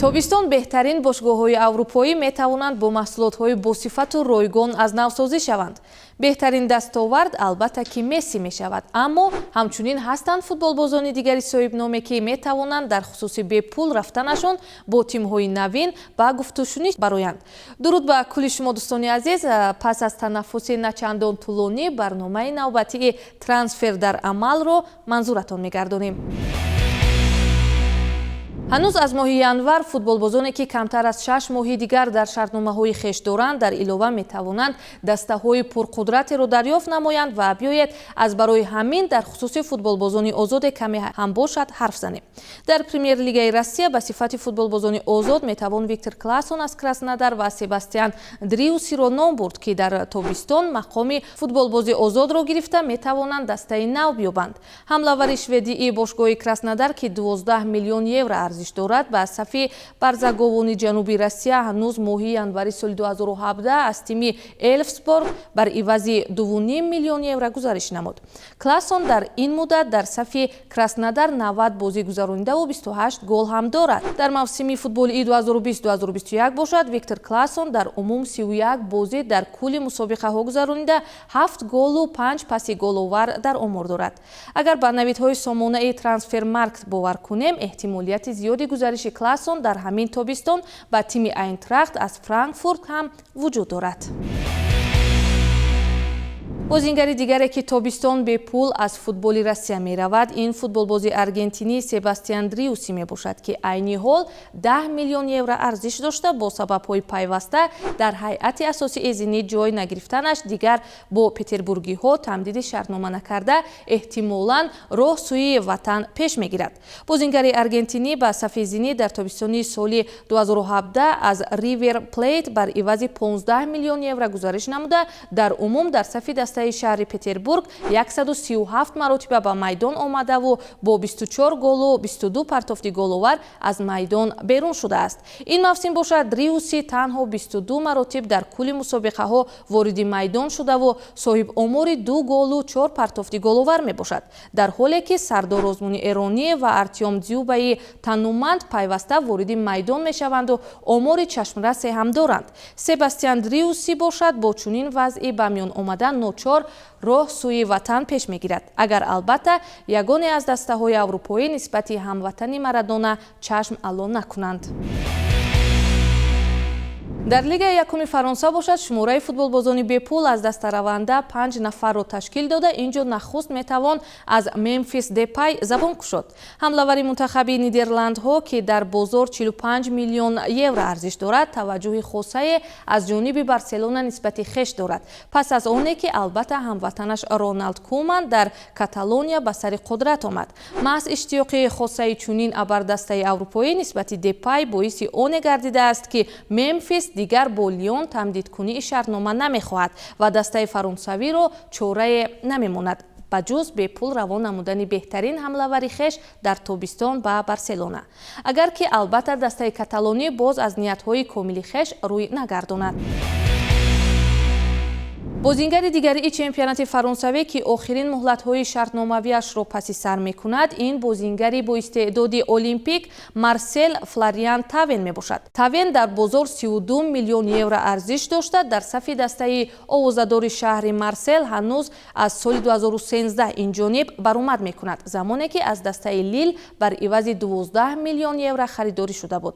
тобистон беҳтарин бошгоҳҳои аврупоӣ метавонанд бо маҳсулотҳои босифату ройгон аз навсозӣ шаванд. Беҳтарин дастовард албатта ки Месси мешавад, аммо ҳамчунин ҳастанд футболбозони дигари соҳибноме ки метавонанд дар хусуси бепул рафтанашон бо тимҳои навин ба гуфтушунӣ бароянд. Дуруд ба кулли шумо дӯстони азиз, пас аз танаффуси начандон тӯлонӣ барномаи навбатии трансфер дар амалро манзуратон мегардонем. ҳанӯз аз моҳи январ футболбозоне ки камтар аз 6 моҳи дигар дар шартномаҳои хеш доранд дар илова метавонанд дастаҳои пурқудратеро дарёфт намоянд ва биёед аз барои ҳамин дар хусуси футболбозони озоде каме ҳам бошад ҳарф занем. Дар премер-лигаи Россия ба сифати футболбозони озод метавон Виктор Классон аз Краснодар ва Себастьян Дриусиро ном бурд ки дар тобистон мақоми футболбози озодро гирифта метавонанд дастаи нав биёбанд. ҳамлавари шведии бошгоҳи Краснодар ки 12 миллион евро арзиш дорад ба сафи барзаговони ҷануби Россия ҳанӯз моҳи январи соли 2017 аз тими Элфсборг бар ивази 2.5 миллион евро гузариш намуд. Классон дар ин муддат дар сафи Краснодар 90 бозӣ гузаронида ва 28 гол ҳам дорад. Дар мавсими футболии 2020-2021 бошад Виктор Классон дар умум 31 бозӣ дар кулли мусобиқаҳо гузаронида 7 голу 5 паси головар дар омор дорад. Агар ба навидҳои сомонаи трансфермаркт бовар кунем, эҳтимолияти зиёди гузариши Классон дар ҳамин тобистон ба тими Айнтрахт аз Франкфурт ҳам вуҷуд дорад. бозингари дигаре ки тобистон бепул аз футболи Россия меравад, ин футболбози аргентинӣ Себастьян Дриуси мебошад ки айни ҳол 10 миллион евро арзиш дошта бо сабабҳои пайваста дар ҳайати асосии зинӣ ҷой нагирифтанаш дигар бо петербургиҳо тамдиди шартнома накарда эҳтимолан роҳ сӯи ватан пеш мегирад. бозингари аргентинӣ ба сафи зинӣ дар тобистони соли 2017 аз Ривер Плейт бар ивази 15 миллион евро гузариш намуда дар умум дар сафи дастаи шаҳри Петербург 137 маротиба ба майдон омадаву бо 24 голу 22 партофти головар аз майдон берун шудааст. Ин мавсим бошад Дриуси танҳо 22 маротиб дар кулли мусобиқаҳо вориди майдон шудаву соҳиб омори 2 голу 4 партофти головар мебошад. Дар ҳоле ки Сардор Озмуни Эронӣ ва Артём Дзюбаи тануманд пайваста вориди майдон мешаванду омори чашмрасе ҳам доранд. Себастьян Дриуси бошад бо чунин вазъи ба миён омадан ночор роҳ сӯи ватан пеш мегирад, агар албатта ягоне аз дастаҳои аврупоӣ нисбати ҳамватани Марадона чашм алло накунанд. дар лигаи якуми Фаронса бошад шумораи футболбозони бепул аз дастараванда 5 нафарро ташкил дода инҷо нахуст метавон аз Мемфис Депай забон кушод. ҳамлавари мунтахаби Нидерландҳо ки дар бозор 45 миллион евро арзиш дорад, таваҷҷӯҳи хосае аз ҷониби Барселона нисбати хеш дорад. пас аз оне ки албатта ҳамватанаш Роналд Куман дар Каталония ба сари қудрат омад. маҳз иштиёқи хосаи чунин абардастаи аврупоӣ нисбати Депай боиси оне гардидааст ки Мемфис дигар бо Лион тамдидкунии шартнома намехоҳад ва дастаи фаронсавиро чорае намемонад ба ҷуз бепул равон намудани беҳтарин ҳамлавари хеш дар тобистон ба Барселона. агар ки албатта дастаи каталонӣ боз аз ниятҳои комили хеш рӯй нагардонад. бозингари дигари чемпионати фаронсавӣ ки охирин муҳлатҳои шартномавиашро паси сар мекунад, ин бозингари бо истеъдоди олимпик Марсел Флориан Тавен мебошад. Тавен дар бозор 32 миллион евро арзиш дошта, дар сафи дастаи овозадори шаҳри Марсел ҳанӯз аз соли 2013 инҷониб баромад мекунад, замоне ки аз дастаи Лил бар ивази 12 миллион евро харидорӣ шуда буд.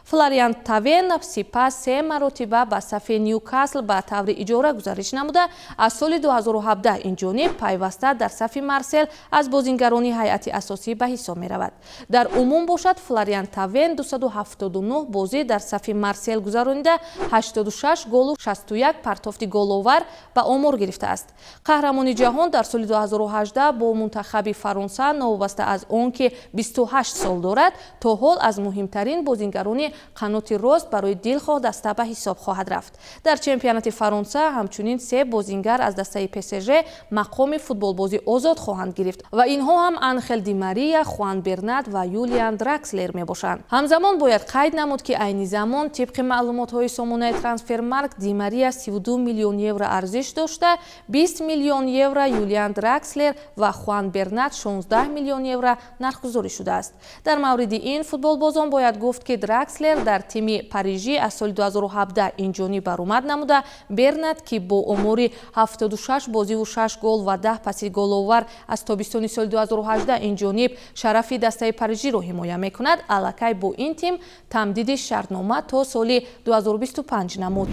Флориан Тавен сипас 3 маротиба ба сафи Ньюкасл ба таври иҷора гузариш намуда, аз соли 2017 инҷониб пайваста дар сафи Марсел аз бозингарони ҳайати асосӣ ба ҳисоб меравад. дар умум бошад Флориан Тавен 279 бозӣ дар сафи Марсел гузаронида 86 голу 61 партофти головар ба омор гирифтааст. қаҳрамони ҷаҳон дар соли 2018 бо мунтахаби Фаронса новобаста аз он ки 28 сол дорад, то ҳол аз муҳимтарин бозингарони қаноти рост барои дилхоҳ даста ба ҳисоб хоҳад рафт. дар чемпионати Фаронса ҳамчунин 3 се бозингар аз дастаи ПСЖ мақоми футболбози озод хоҳанд гирифт ва инҳо ҳам Анхел Ди Мария, Хуан Бернат ва Юлиан Дракслер мебошанд. Ҳамзамон бояд қайд намуд, ки айни замон тибқи маълумотҳои сомонаи трансфермарк Ди Мария 32 миллион евро арзиш дошта, 20 миллион евро Юлиан Дракслер ва Хуан Бернат 16 миллион евро нархгузорӣ шудааст. Дар мавриди ин футболбозон бояд гуфт, ки Дракслер дар тими Парижӣ аз соли 2017 инҷониб баромад намуда, Бернат, ки бо омори 76 бозиву 6 гол ва 10 паси головар аз тобистони соли 2018 инҷониб шарафи дастаи Парижиро ҳимоя мекунад, аллакай бо ин тим тамдиди шартнома то соли 2025 намуд.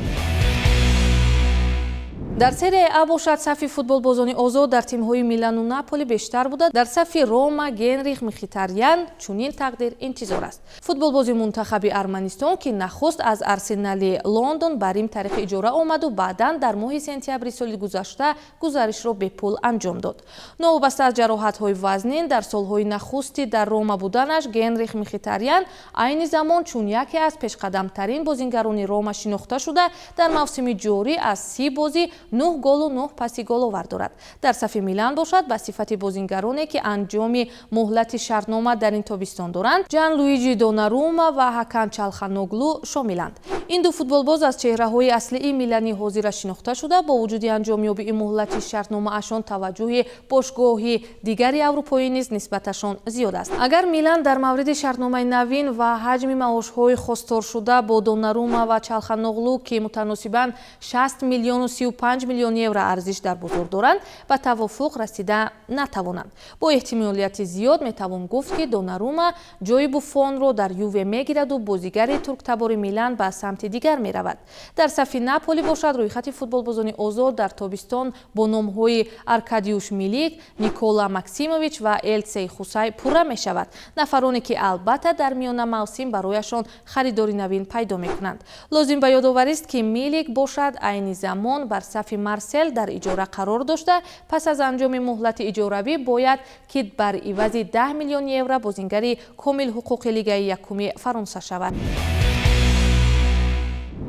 дар серияи А бошад сафи футболбозони озод дар тимҳои Милану Наполи бештар буда, дар сафи Рома Генрих Мхитарян чунин тақдир интизор аст. Футболбози мунтахаби Арманистон, ки нахуст аз Арсенали Лондон ба Рим тариқи иҷора омаду баъдан дар моҳи сентябри соли гузашта гузаришро бепул анҷом дод. Новобаста аз ҷароҳатҳои вазнин дар солҳои нахусти дар Рома буданаш, Генрих Мхитарян айни замон чун яке аз пешқадамтарин бозингарони Рома шинохта шуда, дар мавсими ҷорӣ аз 30 бозӣ 9 голу 9 паси головар дорад. Дар сафи Милан бошад ба сифати бозингароне, ки анҷоми муҳлати шартнома дар ин тобистон доранд, Ҷан Луиҷи Донарума ва Ҳакан Чалханоглу шомиланд. Ин ду футболбоз аз чеҳраҳои аслии Милани ҳозира шинохта шуда, бо вуҷуди анҷомёбии муҳлати шартномаашон таваҷҷӯҳи бошгоҳи дигари аврупоӣ низ нисбаташон зиёд аст. Агар Милан дар мавриди шартномаи навин ва ҳаҷми маошҳои хостторшуда бо Донарума ва Чалханоглу, ки мутаносибан 60 миллиону 35 миллион евро арзиш дар бозор доранд, ба тавофуқ расида натавонанд. Бо эҳтимолияти зиёд метавон гуфт, ки Донарума ҷои Буфонро дар Юве мегираду бозигари турктабори Милан ба самти дигар меравад. Дар сафи Наполи бошад рӯйхати футболбозони озод дар тобистон бо номҳои Аркадиуш Милик, Никола Максимович ва Элсей Хусай пурра мешавад. нафароне, ки албатта дар миёна мавсим барояшон харидори навин пайдо мекунанд. Лозим ба ёдоварист, ки Милик бошад айни замон бар сафи Марсел дар иҷора қарор дошта, пас аз анҷоми муҳлати иҷоравӣ бояд, ки бар ивази 10 миллион евро бозингари комилҳуқуқи Лигаи якуми Фаронса шавад.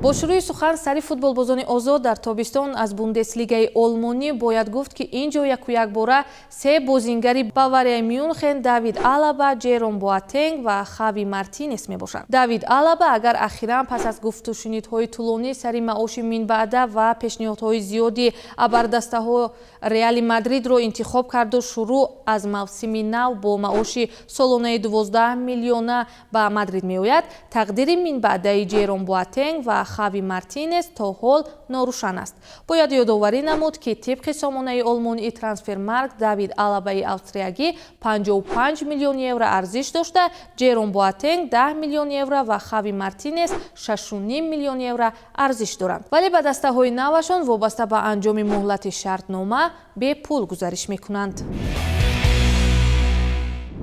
бо шурӯи сухан сари футболбозони озод дар тобистон аз Бундеслигаи Олмонӣ бояд гуфт, ки ин ҷо якуякбора се бозингари Баварияи Мюнхен Давид Алаба, Ҷером Боатенг ва Хави Мартинес мебошанд. Давид Алаба агар ахиран пас аз гуфтушунидҳои тӯлонӣ сари маоши минбаъда ва пешниҳодҳои зиёди абардастаҳо Реали Мадридро интихоб карду шурӯъ аз мавсими нав бо маоши солонаи 12 миллиона ба Мадрид меояд, тақдири минбаъдаи Ҷером Боатенг ва Хави Мартинес то ҳол норӯшан аст. Бояд ёдоварӣ намуд, ки тибқи сомонаи олмонии трансфермарк Давид Алабаи австриягӣ 55 миллион евро арзиш дошта, Ҷером Боатенг 10 миллион евро ва Хави Мартинес 6.5 миллион евро арзиш доранд. Вале ба дастаҳои навашон вобаста ба анҷоми муҳлати шартнома бепул гузариш мекунанд.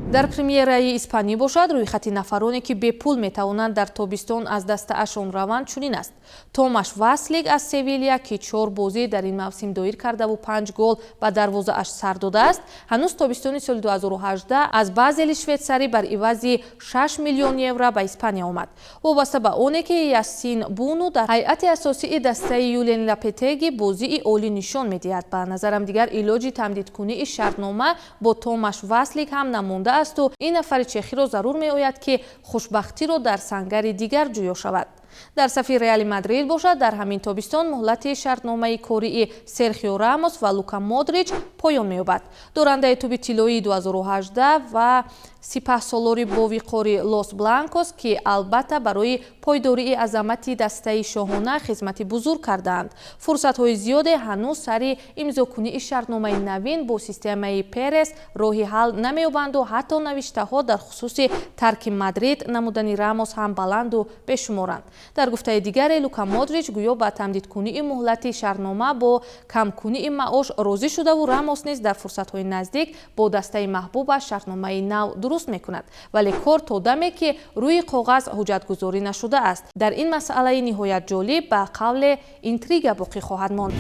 дар премьераи испанӣ бошад рӯйхати нафароне, ки бепул метавонанд дар тобистон аз дастаашон раванд чунин аст. Томаш Васлик аз Севилия, ки 4 бозӣ дар ин мавсим доир кардаву 5 гол ба дарвозааш сар додааст, ҳанӯз тобистони соли 2018 аз Базели шветсарӣ бар ивази 6 миллион евро ба Испания омад. вобаста ба оне, ки Ясин Буну дар ҳайати асосии дастаи Юлиен Лапетеги бозии олӣ нишон медиҳад. Ба назарам дигар илоҷи тамдидкунии шартнома бо Томаш Васлик ҳам намонда асту ин нафари чехиро зарур меояд, ки хушбахтиро дар сангари дигар ҷӯё шавад. дар сафи Реали Мадрид бошад дар ҳамин тобистон муҳлати шартномаи кории Серхио Рамос ва Лука Модрич поён меёбад. дорандаи туби тиллоии 2018 ва сипаҳсолори бовиқори Лос Бланкос, ки албатта барои пойдории азамати дастаи шоҳона хизмати бузург кардаанд. фурсатҳои зиёде ҳанӯз сари имзокунии шартномаи навин бо системаи Перес роҳи ҳал намеёбанду ҳатто навиштаҳо дар хусуси тарки Мадрид намудани Рамос ҳам баланду бешуморанд. дар гуфтаи дигаре Лука Модрич гӯё ба тамдидкунии муҳлати шартнома бо камкунии маош розӣ шудаву Рамос низ дар фурсатҳои наздик бо дастаи маҳбубаш шартномаи нав дуруст мекунад. вале кор то даме, ки рӯи коғаз ҳуҷҷатгузорӣ нашудааст. дар ин масъалаи ниҳоят ҷолиб ба қавле интрига боқӣ хоҳад монд.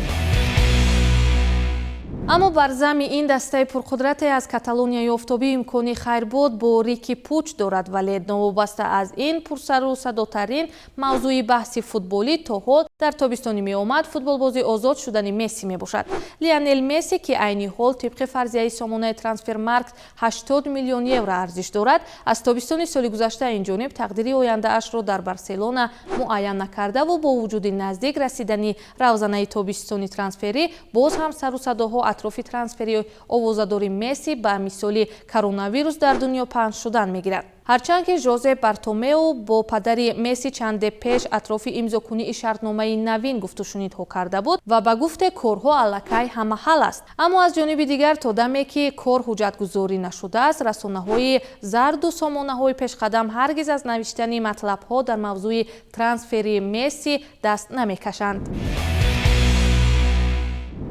аммо бар зами ин дастаи пурқудрате аз Каталонияи офтобӣ имкони хайрбод бо Рики Пуч дорад, вале новобаста аз ин пурсару садотарин мавзӯи баҳси футболӣ то ҳол дар тобистони меомад футболбози озод шудани Месси мебошад. Лионел Месси ки айни ҳол тибқи фарзияи сомонаи трансфермаркт 80 миллион евро арзиш дорад, аз тобистони соли гузашта инҷониб тақдири ояндаашро дар Барселона муайян накардаву бо вуҷуди наздик расидани равзанаи тобистони трансферӣ боз ҳам сару садоҳо атрофи трансфери овозадори Месси ба мисоли коронавирус дар дунё паҳн шудан мегирад. ҳарчанд ки Жозе Бартомеу бо падари Месси чанде пеш атрофи имзокунии шартномаи навин гуфтушунидҳо карда буд ва ба гуфте корҳо аллакай ҳамаҳал аст. Аммо аз ҷониби дигар то даме ки кор ҳуҷҷатгузорӣ нашудааст, расонаҳои зарду сомонаҳои пешқадам ҳаргиз аз навиштани матлабҳо дар мавзӯи трансфери Месси даст намекашанд.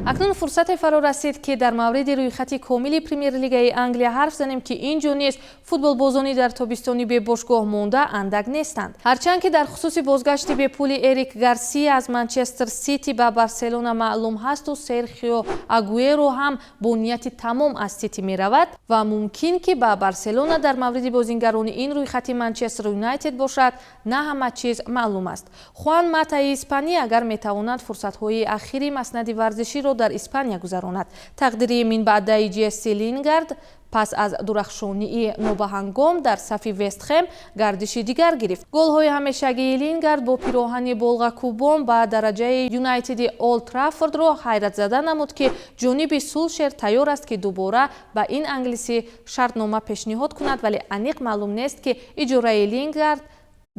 акнун фурсате фаро расид ки дар мавриди рӯйхати комили премер-лигаи Англия ҳарф занем ки ин ҷо низ футболбозони дар тобистони бебошгоҳ монда андак нестанд. ҳарчанд ки дар хусуси бозгашти бепули Эрик Гарсия аз Манчестер Сити ба Барселона маълум ҳасту Серхио Агуэро ҳам бо нияти тамом аз Сити меравад ва мумкин ки ба Барселона дар мавриди бозингарони ин рӯйхати Манчестер Юнайтед бошад, на ҳама чиз маълум аст. Хуан Матаи Испанӣ агар метавонад фурсатҳои ахири маснади варзиширо дар Испания гузаронад. тақдири минбаъдаи Джесси Лингард пас аз дурахшонии нобаҳангом дар сафи Вестхэм гардиши дигар гирифт. голҳои ҳамешагии Лингард бо пироҳани болғакӯбон ба дараҷаи Юнайтеди Олд Траффордро ҳайратзада намуд ки ҷониби Сулшер тайёр аст ки дубора ба ин англисӣ шартнома пешниҳод кунад, вале аниқ маълум нест ки иҷораи Лингард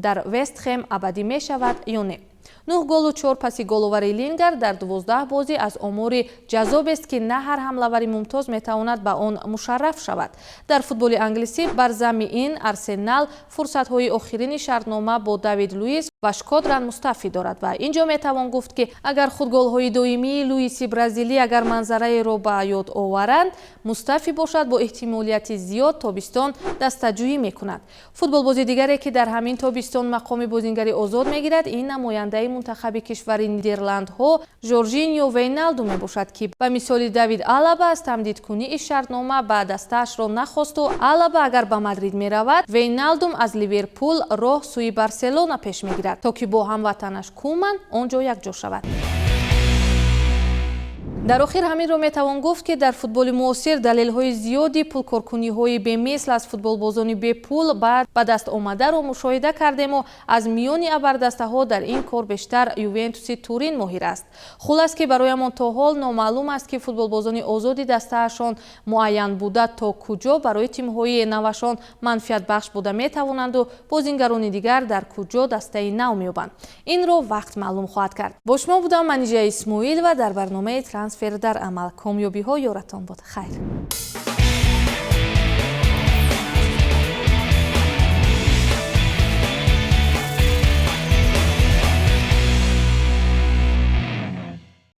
дар Вестхэм абадӣ мешавад ё не. 9 голу 4 паси головари Лингард дар 12 бозӣ аз омори ҷаззобест ки на ҳар ҳамлавари мумтоз метавонад ба он мушарраф шавад. дар футболи англисӣ бар замми ин Арсенал фурсатҳои охирини шартнома бо Давид Луис ва Шкодран мустаъфӣ дорад ва инҷо метавон гуфт ки агар худ голҳои доимии Луиси бразилӣ агар манзараеро ба ёд оваранд, мустаъфӣ бошад, бо эҳтимолияти зиёд тобистон дастаҷӯӣ мекунад. футболбози дигаре ки дар ҳамин тобистон мақоми бозингари озод мегирад, ин намояндаи мунтахаби кишвари Нидерландҳо Жоржиньо Вейналду мебошад ки ба мисоли Давид Алаба аз тамдидкунии шартнома ба дастаашро нахосту Алаба агар ба Мадрид меравад, Вейналдум аз Ливерпул роҳ сӯи Барселона пеш мегирад, то ки бо ҳамватанаш Куман он ҷо якҷо шавад. дар охир ҳаминро метавон гуфт ки дар футболи муосир далелҳои зиёди пулкоркуниҳои бемисл аз футболбозони бепул ба даст омадаро мушоҳида кардему аз миёни абардастаҳо дар ин кор бештар Ювентуси Турин моҳир аст. хулас ки бароямон то ҳол номаълум аст ки футболбозони озоди дастаашон муайян буда то куҷо барои тимҳои навашон манфиатбахш буда метавонанду бозингарони дигар дар куҷо дастаи нав меёбанд. инро вақт маълум хоҳад кард. бо шумо будам Манижа Исмоил ва дар барномаи трансфер дар амал. комёбиҳо ёратон бод. хайр.